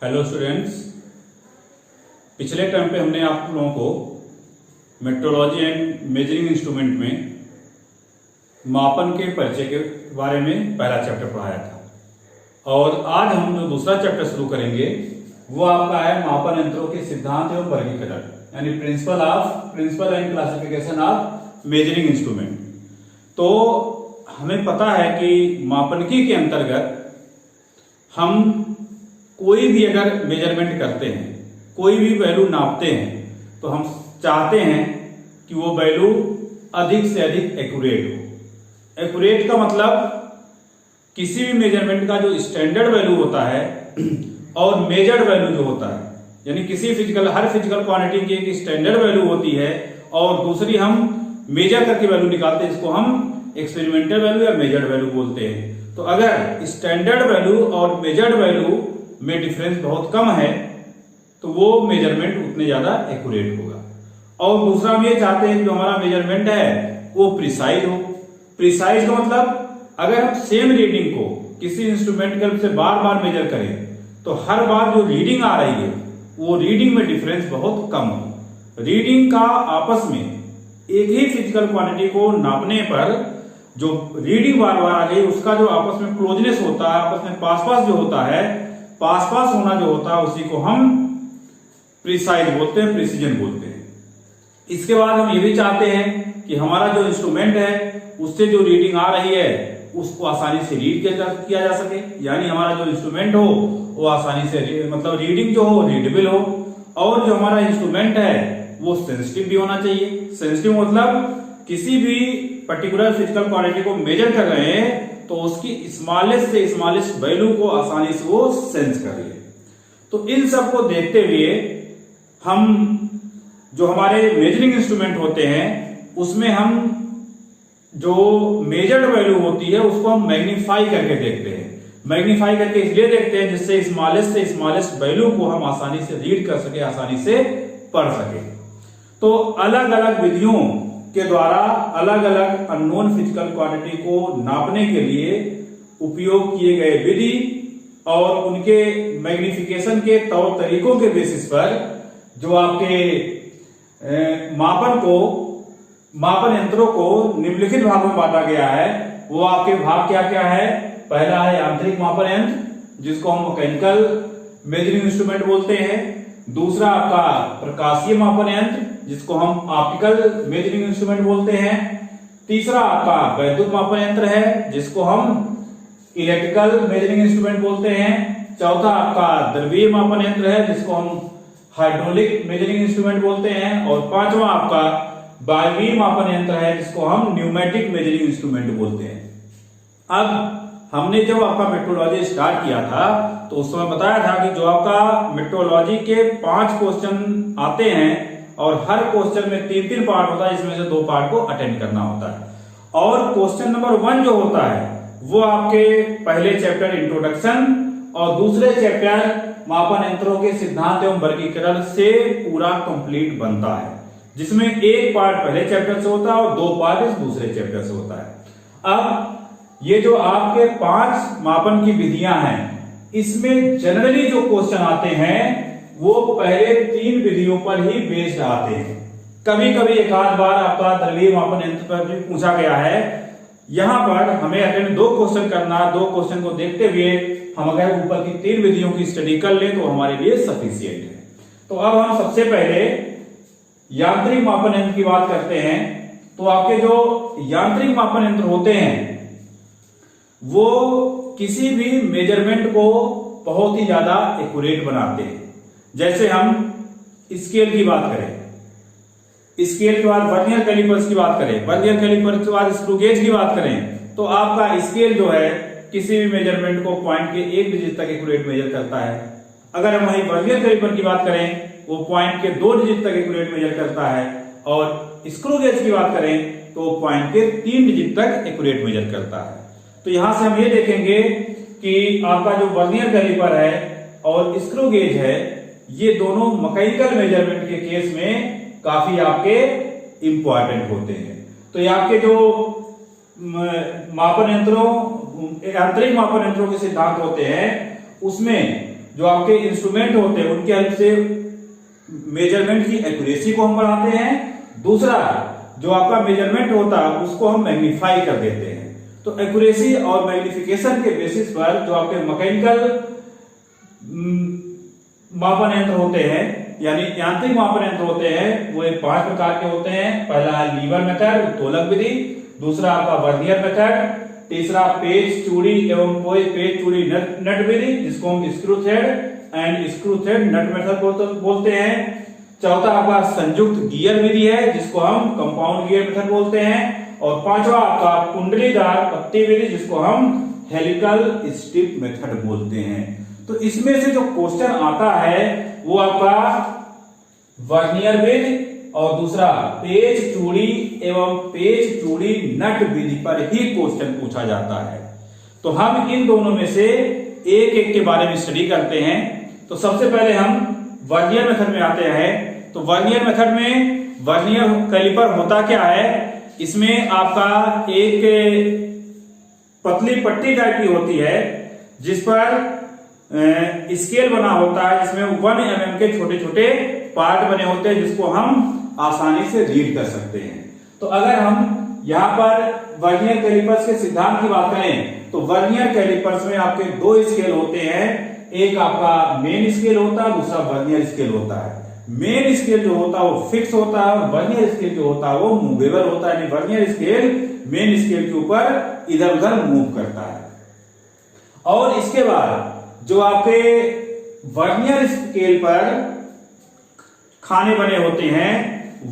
Hello students, पिछले term पे हमने आप लोगों को मेट्रोलॉजी एंड मेजरिंग इंस्ट्रूमेंट में मापन के परिचय के बारे में पहला चैप्टर पढ़ाया था और आज हम जो दूसरा चैप्टर शुरू करेंगे वो आपका है मापन यंत्रों के सिद्धांत एवं वर्गीकरण, यानी principle and classification of measuring instrument. तो हमें पता है कि मापनकी के अंतर्गत हम कोई भी अगर मेजरमेंट करते हैं, कोई भी वैल्यू नापते हैं, तो हम चाहते हैं कि वो वैल्यू अधिक से अधिक एक्यूरेट हो। एक्यूरेट का मतलब किसी भी मेजरमेंट का जो स्टैंडर्ड वैल्यू होता है और मेजर्ड वैल्यू जो होता है, यानी हर फिजिकल क्वांटिटी की एक स्टैंडर्ड वैल्यू होती है और दूसरी हम मेजर करके वैल्यू निकालते हैं, इसको हम एक्सपेरिमेंटल वैल्यू या मेजर्ड वैल्यू बोलते हैं। तो अगर स्टैंडर्ड वैल्यू और मेजर्ड वैल्यू में डिफरेंस बहुत कम है तो वो मेजरमेंट उतने ज्यादा एक्यूरेट होगा। और दूसरा हम ये चाहते हैं कि जो हमारा मेजरमेंट है वो प्रिसाइज हो। प्रिसाइज का मतलब अगर हम सेम रीडिंग को किसी इंस्ट्रूमेंट के हेल्प से बार बार मेजर करें तो हर बार जो रीडिंग आ रही है वो रीडिंग में डिफरेंस बहुत कम हो। रीडिंग का आपस में एक ही फिजिकल क्वांटिटी को नापने पर जो रीडिंग बार बार आ रही है उसका जो आपस में क्लोजनेस होता है, आपस में पास जो होता है, पास होना जो होता है उसी को हम प्रिसाइज बोलते हैं, प्रिसीजन बोलते हैं। इसके बाद हम ये भी चाहते हैं कि हमारा जो इंस्ट्रूमेंट है उससे जो रीडिंग आ रही है उसको आसानी से रीड किया जा सके, यानी हमारा जो इंस्ट्रूमेंट हो वो आसानी से मतलब रीडिंग जो हो रीडेबल हो, और जो हमारा इंस्ट्रूमेंट है वो सेंसिटिव भी होना चाहिए। सेंसिटिव मतलब किसी भी पर्टिकुलर फिजिकल क्वांटिटी को मेजर कर रहे हैं तो उसकी स्मॉलेस्ट से स्मॉलेस्ट वैल्यू को आसानी से वो सेंस कर ले। तो इन सब को देखते हुए हम जो हमारे मेजरिंग इंस्ट्रूमेंट होते हैं उसमें हम जो मेजर्ड वैल्यू होती है उसको हम मैग्नीफाई करके देखते हैं। मैग्नीफाई करके इसलिए देखते हैं जिससे स्मॉलेस्ट से स्मॉलेस्ट वैल्यू को हम आसानी से रीड कर सके, आसानी से पढ़ सके। तो अलग अलग विधियों के द्वारा अलग अलग अननोन फिजिकल क्वांटिटी को नापने के लिए उपयोग किए गए विधि और उनके मैग्निफिकेशन के तौर तरीकों के बेसिस पर जो आपके मापन यंत्रों को निम्नलिखित भागों में बांटा गया है। वो आपके भाग क्या क्या है? पहला है यांत्रिक मापन यंत्र जिसको हम मैकेनिकल मेजरिंग इंस्ट्रूमेंट बोलते हैं। दूसरा आपका प्रकाशीय मापन यंत्र जिसको हम ऑप्टिकल मेजरिंग इंस्ट्रूमेंट बोलते हैं। तीसरा आपका वैद्युत मापन यंत्र है जिसको हम इलेक्ट्रिकल मेजरिंग इंस्ट्रूमेंट बोलते हैं। चौथा आपका द्रवीय मापन यंत्र है जिसको हम हाइड्रोलिक मेजरिंग इंस्ट्रूमेंट बोलते हैं। और पांचवा आपका वायवीय मापन यंत्र है जिसको हम न्यूमेटिक मेजरिंग इंस्ट्रूमेंट बोलते हैं। अब हमने जब आपका मेट्रोलॉजी स्टार्ट किया था तो उस समय बताया था कि जो आपका मेट्रोलॉजी के 5 क्वेश्चन आते हैं और हर क्वेश्चन में 3 पार्ट होता है, इसमें से 2 पार्ट को अटेंड करना होता है। और क्वेश्चन नंबर 1 जो होता है वो आपके पहले चैप्टर इंट्रोडक्शन और दूसरे चैप्टर मापन यंत्रों के सिद्धांत एवं वर्गीकरण से पूरा कंप्लीट बनता है, जिसमें एक पार्ट पहले चैप्टर से होता है और 2 पार्ट इस दूसरे चैप्टर से होता है। अब ये जो आपके 5 मापन की विधियां हैं इसमें जनरली जो क्वेश्चन आते हैं वो पहले 3 विधियों पर ही बेस्ड आते हैं। कभी कभी एक आध बार आपका द्रवीय मापन यंत्र पर भी पूछा गया है। यहां पर हमें अटेंड 2 क्वेश्चन करना, 2 क्वेश्चन को देखते हुए हम अगर ऊपर की 3 विधियों की स्टडी कर लें तो हमारे लिए सफिशिएंट है। तो अब हम सबसे पहले यांत्रिक मापन यंत्र की बात करते हैं। तो आपके जो यांत्रिक मापन यंत्र होते हैं वो किसी भी मेजरमेंट को बहुत ही ज्यादा एक्यूरेट बनाते हैं। जैसे हम स्केल की बात करें, स्केल के बाद वर्नियर कैलिपर्स की बात करें, वर्नियर कैलिपर्स के बाद स्क्रू गेज की बात करें, तो आपका स्केल जो है किसी भी मेजरमेंट को पॉइंट के 1 डिजिट तक एक्यूरेट मेजर करता है। अगर हम वही वर्नियर कैलिपर की बात करें वो पॉइंट के 2 डिजिट तक एक्यूरेट मेजर करता है, और स्क्रू गेज की बात करें तो पॉइंट के 3 डिजिट तक एक्यूरेट मेजर करता है। तो यहां से हम ये देखेंगे कि आपका जो वर्नियर कैलिपर है और स्क्रू गेज है ये दोनों मैकेनिकल मेजरमेंट के केस में काफी आपके इंपॉर्टेंट होते हैं। तो ये आपके जो मापन यंत्रों यांत्रिक मापन यंत्रों के सिद्धांत होते हैं उसमें जो आपके इंस्ट्रूमेंट होते हैं उनकी हेल्प से मेजरमेंट की एक्यूरेसी को हम बढ़ाते हैं। दूसरा, जो आपका मेजरमेंट होता है उसको हम मैग्नीफाई कर देते हैं। तो एक्यूरेसी और मैग्निफिकेशन के बेसिस पर जो आपके मैकेनिकल मापन यंत्र होते हैं यानी यांत्रिक मापन यंत्र होते हैं वो 5 प्रकार के होते हैं। पहला है लीवर मेथड, तोलक विधि। दूसरा आपका वर्नियर मेथड। तीसरा पेच चूड़ी एवं पेच चूड़ी नट विधि, जिसको हम screw thread and screw thread nut method बोलते हैं। चौथा आपका संयुक्त गियर विधि है, जिसको हम कंपाउंड गियर मेथड बोलते हैं। और पांचवा आपका कुंडलीदार पट्टी विधि, जिसको हम हेलिकल स्ट्रिप मेथड बोलते हैं। तो इसमें से जो क्वेश्चन आता है वो आपका वर्नियर विधि और दूसरा पेच चूड़ी एवं पेच चूड़ी नट विधि पर ही क्वेश्चन पूछा जाता है। तो हम इन दोनों में से एक एक के बारे में स्टडी करते हैं। तो सबसे पहले हम वर्नियर मेथड में आते हैं। तो वर्नियर मेथड में वर्नियर कैलिपर होता क्या है, इसमें आपका एक पतली पट्टी टाइप की होती है जिस पर स्केल बना होता है, जिसमें 1 mm के छोटे छोटे पार्ट बने होते हैं जिसको हम आसानी से रीड कर सकते हैं। तो अगर हम यहाँ पर वर्नियर कैलिपर्स के सिद्धांत की बात करें तो वर्नियर कैलिपर्स में आपके 2 स्केल होते हैं। एक आपका मेन स्केल होता है, दूसरा वर्नियर स्केल होता है। मेन स्केल जो होता है वो फिक्स होता है और वर्नियर स्केल जो होता है वो मूवेबल होता है, यानी वर्नियर स्केल मेन स्केल के ऊपर इधर उधर मूव करता है। और इसके बाद जो आपके वर्नियर स्केल पर खाने बने होते हैं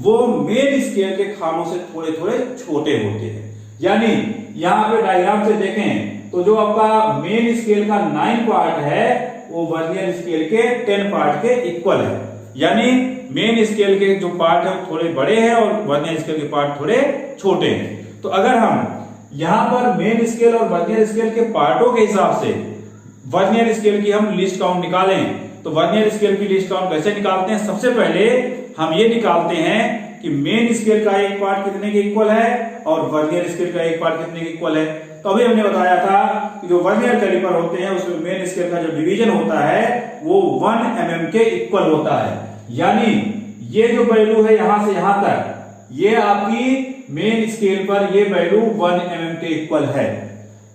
वो मेन स्केल के खानों से थोड़े थोड़े छोटे होते हैं। यानी यहां पे डायग्राम से देखें तो जो आपका मेन स्केल का 9 पार्ट है वो वर्नियर स्केल के 10 पार्ट के इक्वल है। यानी मेन स्केल के जो पार्ट है थोड़े बड़े हैं और वर्नियर स्केल के पार्ट थोड़े छोटे हैं। तो अगर हम यहां पर मेन स्केल और वर्नियर स्केल के पार्टों के हिसाब से वर्नियर स्केल की हम लिस्ट काउंट निकालें तो वर्नियर स्केल की लिस्ट काउंट कैसे निकालते हैं, सबसे पहले हम ये निकालते हैं कि मेन स्केल का एक पार्ट कितने के इक्वल है और वर्नियर स्केल का एक पार्ट कितने के इक्वल है। तो अभी हमने बताया था कि जो वर्नियर कैलिपर होते हैं उसमें मेन स्केल का जो डिवीजन होता है वो 1 mm के इक्वल होता है। यानी ये जो वैल्यू है यहां से यहां तक ये आपकी मेन स्केल पर ये वैल्यू 1 mm के इक्वल है।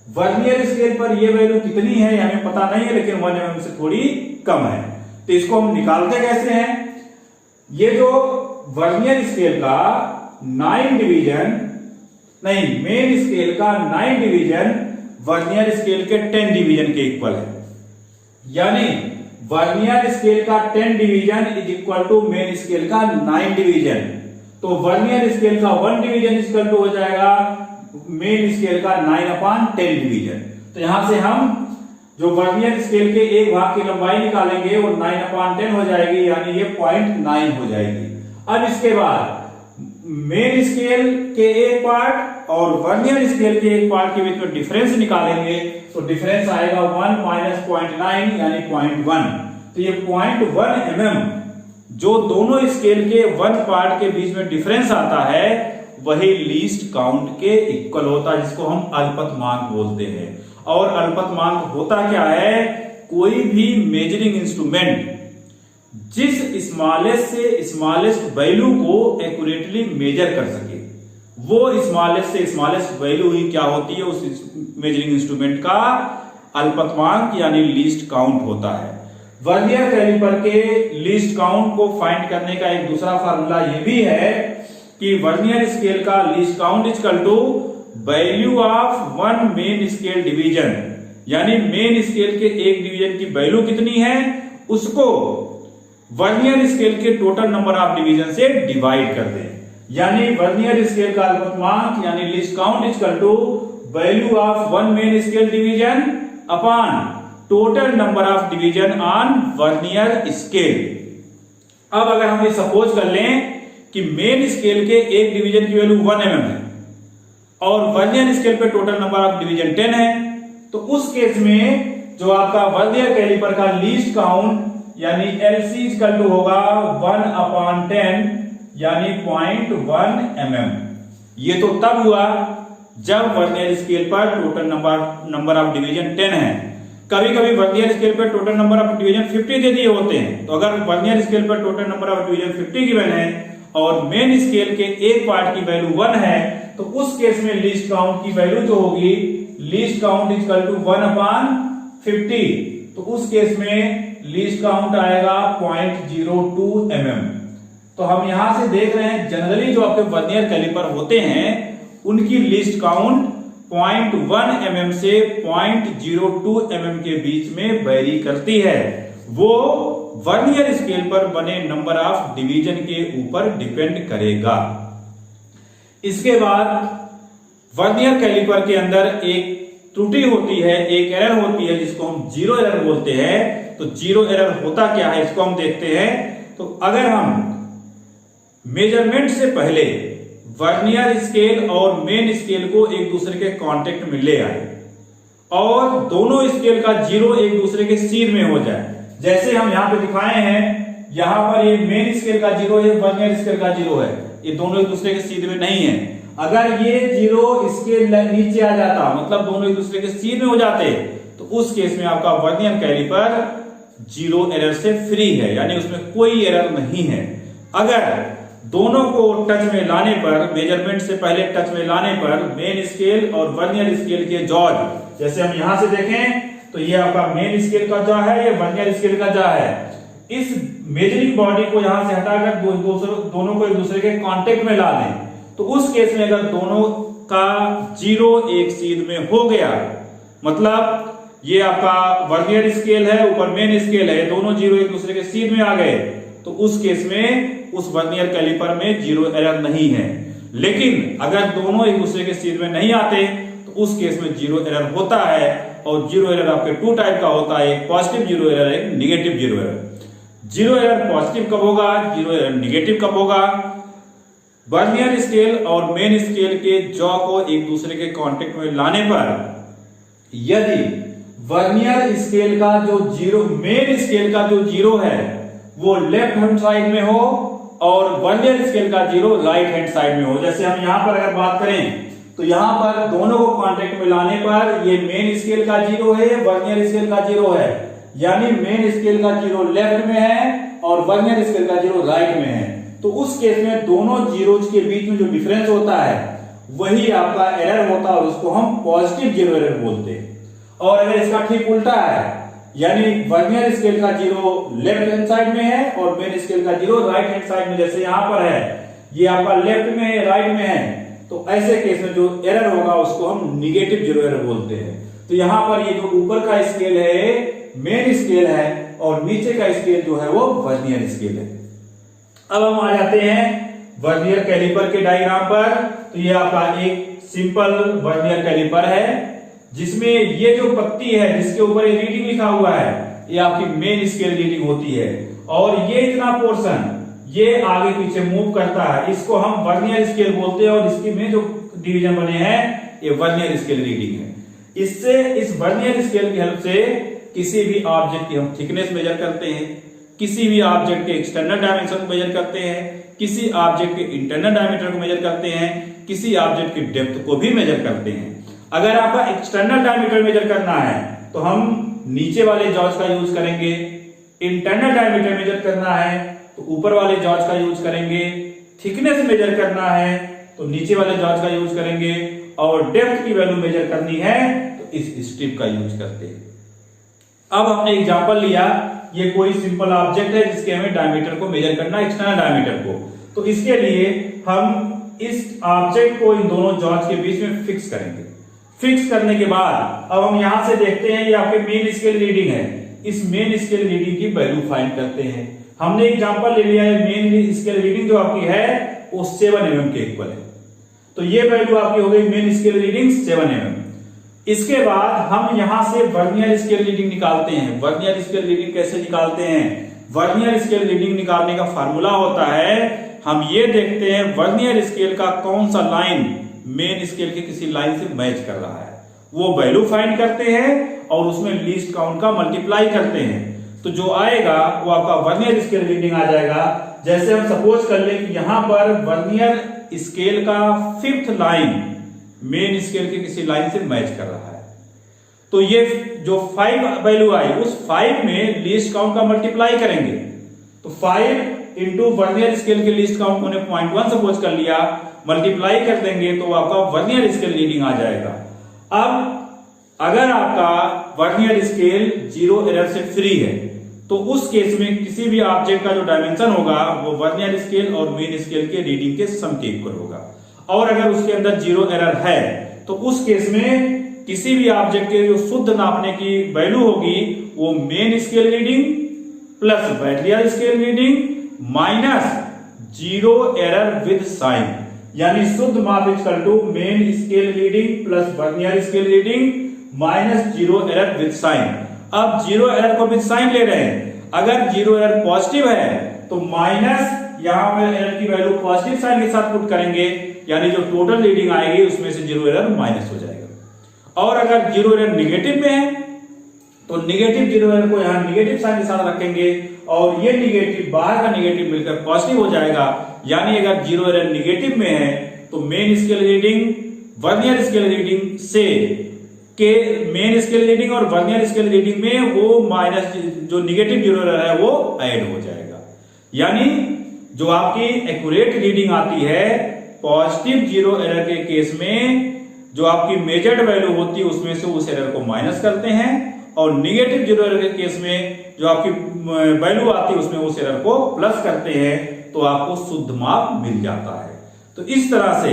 वर्नियर स्केल पर ये वैल्यू कितनी है हमें पता नहीं है, लेकिन 1 mm से थोड़ी कम है। तो इसको हम निकालते कैसे हैं, ये जो वर्नियर स्केल का 9 डिवीजन नहीं मेन स्केल का 9 डिवीजन वर्नियर स्केल के 10 डिवीजन के इक्वल है। यानी वर्नियर स्केल का 10 division is equal to main scale का 9 डिवीजन। तो वर्नियर स्केल का 1 डिवीजन इक्वल टू हो जाएगा मेन स्केल का 9/10 डिवीजन। तो यहां से हम जो वर्नियर स्केल के एक भाग की लंबाई निकालेंगे वो 9/10 हो जाएगी, यानी ये 0.9 हो जाएगी। अब इसके बाद मेन स्केल के एक पार्ट और वर्नियर स्केल के एक पार्ट के बीच में डिफरेंस निकालेंगे तो डिफरेंस आएगा 1 - 0.9 यानी 0.1। तो ये 0.1 mm जो दोनों स्केल के 1 पार्ट के बीच में डिफरेंस आता है वही लीस्ट काउंट के इक्वल होता है, जिसको हम अल्पतमांक बोलते हैं। और अल्पतमांक होता क्या है, कोई भी मेजरिंग इंस्ट्रूमेंट जिस स्मॉलेस्ट से स्मॉलेस्ट वैल्यू को एक्यूरेटली मेजर कर सके वो स्मॉलेस्ट से स्मॉलेस्ट वैल्यू ही क्या होती है उस मेजरिंग इंस्ट्रूमेंट का अल्पतमांक यानी लीस्ट काउंट होता है। वर्नियर कैलिपर के लीस्ट काउंट को फाइंड करने का एक दूसरा फार्मूला ये भी है कि वर्नियर स्केल का least count is equal to value of 1 main scale division. यानी मेन स्केल के एक डिवीजन की वैल्यू कितनी है उसको वर्नियर स्केल के टोटल नंबर ऑफ डिवीजन से डिवाइड कर दें। यानी वर्नियर स्केल का अल्पतमांक यानी least count is equal to value of 1 main scale division upon total number of division on vernier scale. अब अगर हम ये सपोज कर लें कि मेन स्केल के एक डिवीजन की वैल्यू 1 mm है और वर्नियर स्केल पे टोटल नंबर ऑफ डिवीजन 10 है, तो उस केस में जो आपका वर्नियर कैलिपर का लीस्ट काउंट यानी LC इक्वल टू होगा 1/10 यानी 0.1 mm। ये तो तब हुआ जब वर्नियर स्केल पर टोटल नंबर ऑफ डिवीजन 10 है। कभी कभी वर्नियर स्केल पर टोटल नंबर ऑफ डिवीजन 50 दे दिए होते हैं, तो अगर वर्नियर स्केल पर total number of division 50 given है और मेन स्केल के एक पार्ट की वैल्यू 1 है, तो उस केस में लीस्ट काउंट की वैल्यू जो होगी, least count is equal to 1/50। तो उस केस में लीस्ट काउंट आएगा 0.02 mm। तो हम यहां से देख रहे हैं जनरली जो आपके वर्नियर कैलिपर होते हैं उनकी लीस्ट काउंट 0.1 mm से 0.02 mm के बीच में वेरी करती है। वो वर्नियर स्केल पर बने नंबर ऑफ डिवीजन के ऊपर डिपेंड करेगा। इसके बाद वर्नियर कैलिपर के अंदर एक त्रुटि होती है, एक एरर होती है जिसको हम जीरो एरर बोलते हैं। तो जीरो एरर होता क्या है इसको हम देखते हैं। तो अगर हम मेजरमेंट से पहले वर्नियर स्केल और मेन स्केल को एक दूसरे के कांटेक्ट में ले आए और दोनों स्केल का जीरो एक दूसरे के सीध में हो जाए, जैसे हम यहां पे दिखाए हैं, यहां पर ये मेन स्केल का जीरो है, वर्नियर स्केल का जीरो है, ये दोनों एक दूसरे के सीध में नहीं है। अगर ये जीरो इसके नीचे आ जाता, मतलब दोनों एक दूसरे के सीध में हो जाते, तो उस केस में आपका वर्नियर कैलिपर जीरो एरर से फ्री है, यानी उसमें कोई एरर नहीं है। अगर दोनों को टच में लाने पर, मेजरमेंट से पहले टच में लाने पर मेन स्केल और वर्नियर स्केल के जॉज, जैसे हम यहां से देखें तो ये आपका मेन स्केल का जॉ है, ये वर्नियर स्केल का जॉ है। इस मेजरिंग बॉडी को यहां से हटाकर दोनों को एक दूसरे के कांटेक्ट में ला दें, तो उस केस में अगर दोनों का जीरो एक सीध में हो गया, मतलब ये आपका वर्नियर स्केल है, ऊपर मेन स्केल है, दोनों जीरो एक दूसरे के सीध में आ गए, तो उस केस में उस वर्नियर कैलिपर में जीरो एरर नहीं है। लेकिन अगर दोनों एक दूसरे के सीध में नहीं आते तो उस केस में जीरो एरर होता है। और जीरो एरर आपके टू टाइप का होता है, एक पॉजिटिव जीरो एरर, एक negative zero error. Zero error positive कब होगा, जीरो एरर निगेटिव कब होगा? वर्नियर स्केल और मेन स्केल के जॉ को एक दूसरे के कांटेक्ट में लाने पर यदि वर्नियर स्केल का जो जीरो, मेन स्केल का जो जीरो है वो लेफ्ट हैंड साइड में हो और वर्नियर स्केल का जीरो राइट हैंड साइड में हो। जैसे हम यहां पर अगर बात करें तो यहां पर दोनों को कांटेक्ट में लाने पर ये मेन स्केल का जीरो है, वर्नियर स्केल का जीरो है, यानी मेन स्केल का जीरो लेफ्ट में है और वर्नियर स्केल का जीरो राइट में है। तो उस केस में दोनों जीरोज के बीच में जो डिफरेंस होता है वही आपका एरर होता है और उसको हम पॉजिटिव जीरो एरर बोलते हैं। और अगर इसका ठीक उल्टा है, यानी वर्नियर स्केल का जीरो लेफ्ट हैंड साइड में है और मेन स्केल का जीरो राइट हैंड साइड में, जैसे यहां पर है, ये आपका लेफ्ट में है, राइट में है, तो ऐसे केस में जो एरर होगा उसको हम निगेटिव जीरो एरर बोलते हैं। तो यहां पर ये जो ऊपर का स्केल है मेन स्केल है और नीचे का स्केल जो है वो वर्नियर स्केल है। अब हम आ जाते हैं वर्नियर कैलिपर के डायग्राम पर। तो ये आपका एक सिंपल वर्नियर कैलिपर है जिसमें ये जो पत्ती है जिसके ऊपर ये रीडिंग लिखा हुआ है ये आपकी मेन स्केल रीडिंग होती है और ये इतना पोर्शन ये आगे पीछे मूव करता है, इसको हम वर्नियर स्केल बोलते हैं और इसकी में जो डिवीजन बने हैं ये वर्नियर स्केल रीडिंग है। इससे, इस वर्नियर स्केल की हेल्प से किसी भी ऑब्जेक्ट की हम थिकनेस मेजर करते हैं, किसी भी ऑब्जेक्ट के एक्सटर्नल डायमेंशन को मेजर करते हैं, किसी ऑब्जेक्ट के इंटरनल डायमीटर को मेजर करते हैं, किसी ऑब्जेक्ट की डेप्थ को भी मेजर करते हैं। अगर आपका एक्सटर्नल डायमीटर मेजर करना है तो हम नीचे वाले जॉज का यूज करेंगे, इंटरनल डायमीटर मेजर करना है तो ऊपर वाले जॉज का यूज करेंगे, थिकनेस मेजर करना है तो नीचे वाले जॉज का यूज करेंगे और डेप्थ की वैल्यू मेजर करनी है तो इस स्ट्रिप का यूज करते हैं। अब हमने एग्जांपल लिया, ये कोई सिंपल ऑब्जेक्ट है जिसके हमें डायमीटर को मेजर करना, एक्सटर्नल डायमीटर को। तो इसके लिए हम इस ऑब्जेक्ट को इन दोनों जॉज के बीच में फिक्स करेंगे। फिक्स करने के बाद अब हम यहां से देखते हैं ये आपके मेन स्केल रीडिंग है, इस मेन स्केल रीडिंग की वैल्यू फाइंड करते हैं। हमने एग्जांपल ले लिया है, मेन स्केल रीडिंग जो आपकी है वो 7 mm के इक्वल है, तो ये वैल्यू आपकी हो गई मेन स्केल रीडिंग 7 mm। इसके बाद हम यहां से वर्नियर स्केल रीडिंग निकालते हैं। वर्नियर स्केल रीडिंग कैसे निकालते हैं? वर्नियर स्केल रीडिंग निकालने का फार्मूला होता है, हम ये देखते हैं वर्नियर स्केल का कौन सा लाइन मेन स्केल के किसी लाइन से मैच कर रहा है, वो वैल्यू फाइंड करते हैं और उसमें लीस्ट काउंट का मल्टीप्लाई करते हैं, तो जो आएगा वो आपका वर्नियर स्केल रीडिंग आ जाएगा। जैसे हम सपोज कर ले कि यहां पर वर्नियर स्केल का 5th लाइन मेन स्केल के किसी लाइन से मैच कर रहा है, तो ये जो 5 वैल्यू आई उस 5 में लीस्ट काउंट का मल्टीप्लाई करेंगे। तो 5 इंटू वर्नियर स्केल के लीस्ट काउंट होने 0.1 सपोज कर लिया, मल्टीप्लाई कर देंगे तो आपका वर्नियर स्केल रीडिंग आ जाएगा। अब अगर आपका वर्नियर स्केल 0 एरर से फ्री है तो उस केस में किसी भी ऑब्जेक्ट का जो डायमेंशन होगा वो वर्नियर स्केल और मेन स्केल के रीडिंग के सम के इक्वल होगा। और अगर उसके अंदर 0 एरर है तो उस केस में किसी भी ऑब्जेक्ट के जो शुद्ध नापने की वैल्यू होगी वो main scale reading plus vernier scale reading minus 0 error with sign, यानी शुद्ध माप equal to main scale reading plus vernier scale reading minus 0 error with sign. अब 0 एरर को विद साइन ले रहे हैं, अगर 0 एरर पॉजिटिव है तो माइनस यहां पर एरर की वैल्यू पॉजिटिव साइन के साथ पुट करेंगे, यानी जो टोटल रीडिंग आएगी उसमें से 0 एरर माइनस हो जाएगा। और अगर 0 एरर निगेटिव में है तो निगेटिव 0 एरर को यहां निगेटिव साइन के साथ रखेंगे और ये निगेटिव बाहर का निगेटिव मिलकर पॉजिटिव हो जाएगा, यानी अगर 0 एरर निगेटिव में है तो main scale reading vernier scale reading से के मेन स्केल रीडिंग और वर्नियर स्केल रीडिंग में वो माइनस जो निगेटिव 0 एरर है वो ऐड हो जाएगा, यानी जो आपकी एक्यूरेट रीडिंग आती है पॉजिटिव 0 एरर के केस में जो आपकी मेजर्ड वैल्यू होती है उसमें से उस एरर को माइनस करते हैं और निगेटिव 0 एरर के केस में जो आपकी वैल्यू आती है उसमें उस एरर को प्लस करते हैं तो आपको शुद्ध माप मिल जाता है। तो इस तरह से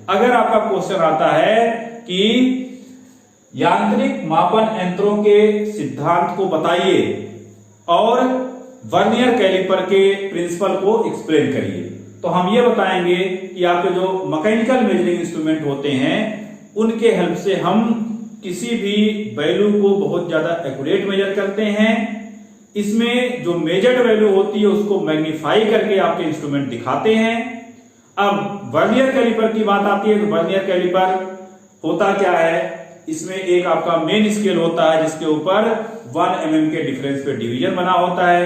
अगर आपका क्वेश्चन आता है कि यांत्रिक मापन यंत्रों के सिद्धांत को बताइए और वर्नियर कैलिपर के प्रिंसिपल को एक्सप्लेन करिए, तो हम ये बताएंगे कि आपके जो मैकेनिकल मेजरिंग इंस्ट्रूमेंट होते हैं उनके हेल्प से हम किसी भी वैल्यू को बहुत ज्यादा एक्यूरेट मेजर करते हैं। इसमें जो मेजर्ड वैल्यू होती है उसको मैग्नीफाई करके आपके इंस्ट्रूमेंट दिखाते हैं। अब वर्नियर कैलिपर की बात आती है तो वर्नियर कैलिपर होता क्या है, इसमें एक आपका मेन स्केल होता है जिसके ऊपर 1 mm के डिफरेंस पे डिवीजन बना होता है।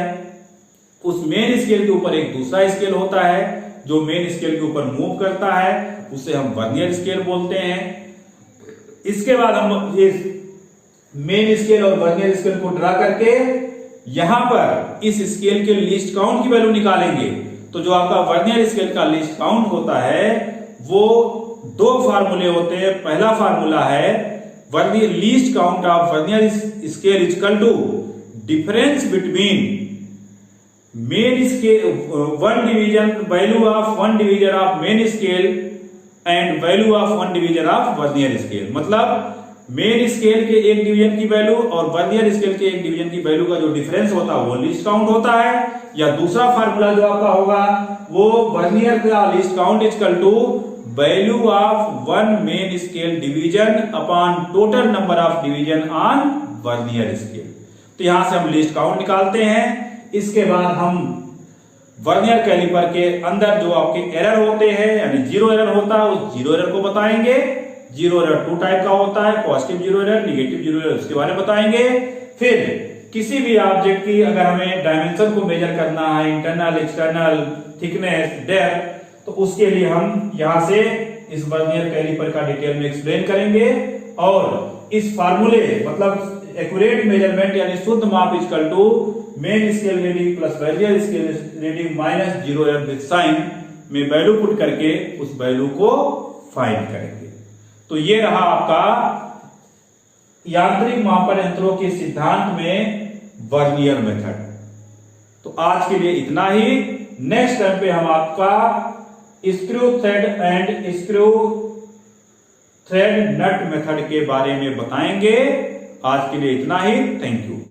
उस मेन स्केल के ऊपर एक दूसरा स्केल होता है जो मेन स्केल के ऊपर मूव करता है, उसे हम वर्नियर स्केल बोलते हैं। इसके बाद हम इस मेन स्केल और वर्नियर स्केल को ड्रा करके यहां पर इस स्केल के लीस्ट काउंट की वैल्यू निकालेंगे। तो जो आपका वर्नियर स्केल का लीस्ट काउंट होता है वो 2 फार्मूले होते हैं। पहला फार्मूला है vernier least count of vernier scale is equal to difference between main scale 1 division value of 1 division of main scale and value of 1 division of vernier scale. मतलब मेन स्केल के एक डिवीजन की value और vernier scale के एक division की value का जो डिफरेंस होता है वो लीस्ट काउंट होता है। या दूसरा फार्मूला जो आपका होगा वो वर्नियर का least count is equal to value of 1 main scale division upon total number of division on vernier scale. तो यहां से हम लीस्ट काउंट निकालते हैं। इसके बाद हम वर्नियर कैलिपर के अंदर जो आपके एरर होते हैं यानी 0 एरर होता है उस 0 एरर को बताएंगे। 0 एरर 2 टाइप का होता है, पॉजिटिव 0 एरर, निगेटिव 0 एरर, उसके बारे में बताएंगे। फिर किसी भी ऑब्जेक्ट की अगर हमें डायमेंशन को मेजर करना है, इंटरनल एक्सटर्नल थिकनेस डेप्थ, तो उसके लिए हम यहां से इस वर्नियर कैलिपर का डिटेल में एक्सप्लेन करेंगे और इस फार्मूले मतलब एक्यूरेट मेजरमेंट यानी शुद्ध माप is equal to main scale reading plus vernier scale reading minus 0 error with sign में वैल्यू पुट करके उस वैल्यू को फाइंड करेंगे। तो ये रहा आपका यांत्रिक मापन यंत्रों के सिद्धांत में वर्नियर मेथड। तो आज के लिए इतना ही। नेक्स्ट टाइम पे हम आपका screw thread and screw thread nut method के बारे में बताएंगे। आज के लिए इतना ही। Thank you.